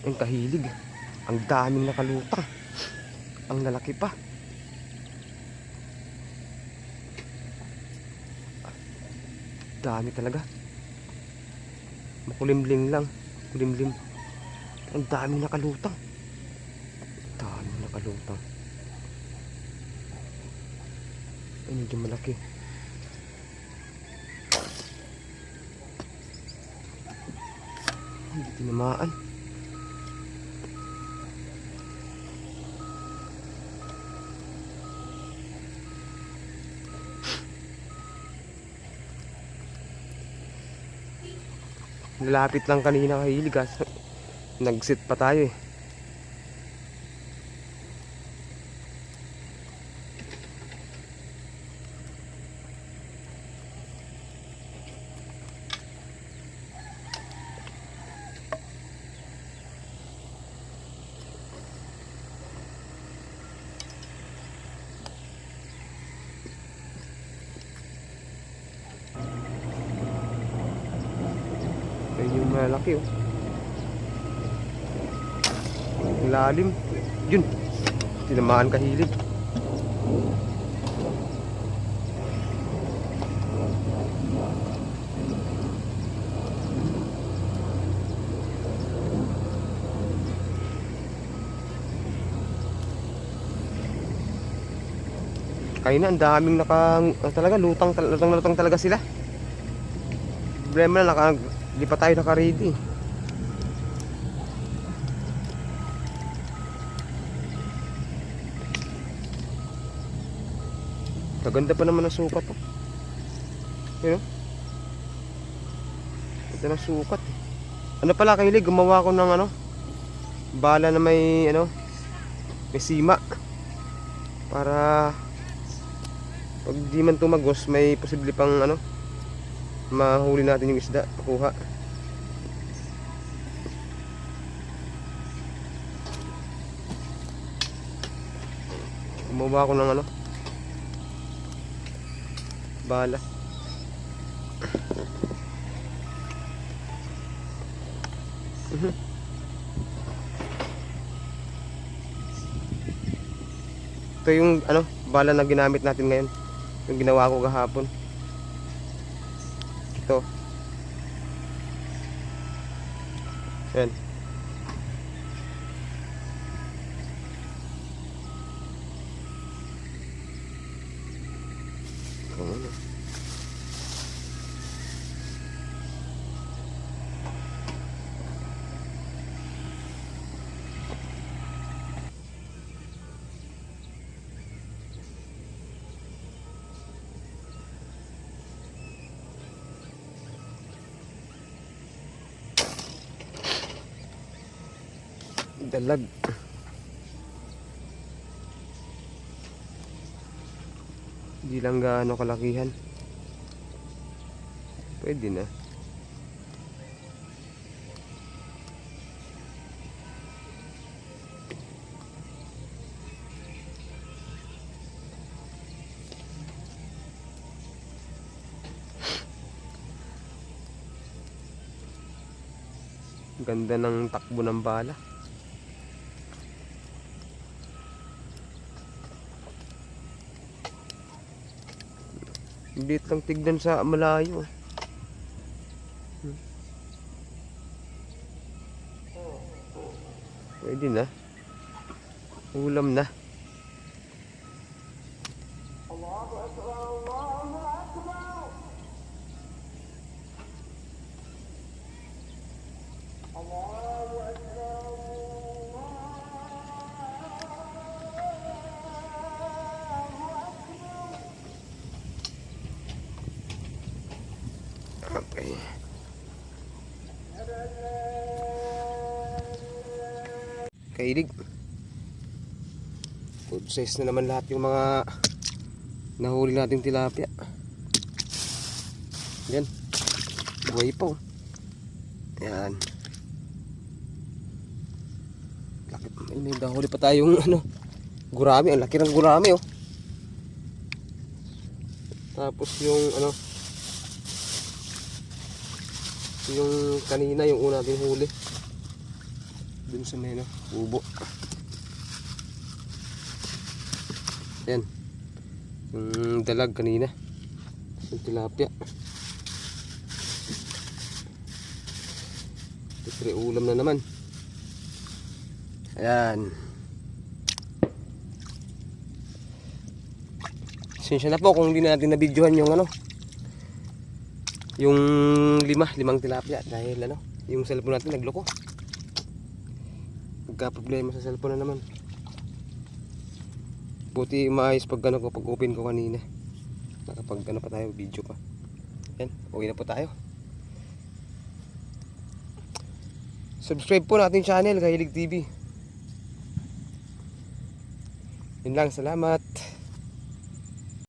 Ang kahilig. Ang daming nakalutang. Ang lalaki pa. Dami talaga. Makulimlim lang. Kulimlim. Ang daming nakalutang. Daming nakalutang. Ay, medyo malaki. Hindi tinamaan. Nalapit lang kanina kay Iligas. Nag-sit pa tayo eh. Ayun yung malaki oh. Lalim. Yun. Tinamaan kahilig. Kaya na, ang daming talaga lutang talaga sila. Problema na di pa tayo naka-ready. Kaganda pa naman ang sukat oh. Yun oh. Ito na sukat eh. Ano pala kahilig, gumawa ko ng ano, bala na may ano, may sima. Para pag di man tumagos, may posible pang ano, mahuli natin yung isda, makuha. Gumawa ko ng ano, bala. Ito yung ano, bala na ginamit natin ngayon. Yung ginawa ko kahapon. Ito. Ayan. Dalag. Hindi lang gaano kalakihan. Pwede na. Ganda ng takbo ng bala. Liit lang tignan sa malayo. Pwede na. Ulam na. Okay. Kailig. Good size na naman lahat yung mga nahuli nating tilapia. Yan. Buhay pa oh. Yan. May nahuli pa tayong ano, gurami. Ang laki ng gurami oh. Tapos yung ano, yung kanina yung una nating huli, dun sa may ubo. Yan. Yung dalag kanina. Yung tilapia. Siyempre ulam na naman. Ayan. Sinsya na po kung hindi natin na-videohan yung yung limang tilapia dahil yung cellphone natin nagloko. Nagka-problema sa cellphone na naman. Buti maayos pag pag open ko kanina. Nakapag pa tayo, video pa. Yan, uwi na po tayo. Subscribe po natin channel, Kahilig TV. Yun lang, salamat.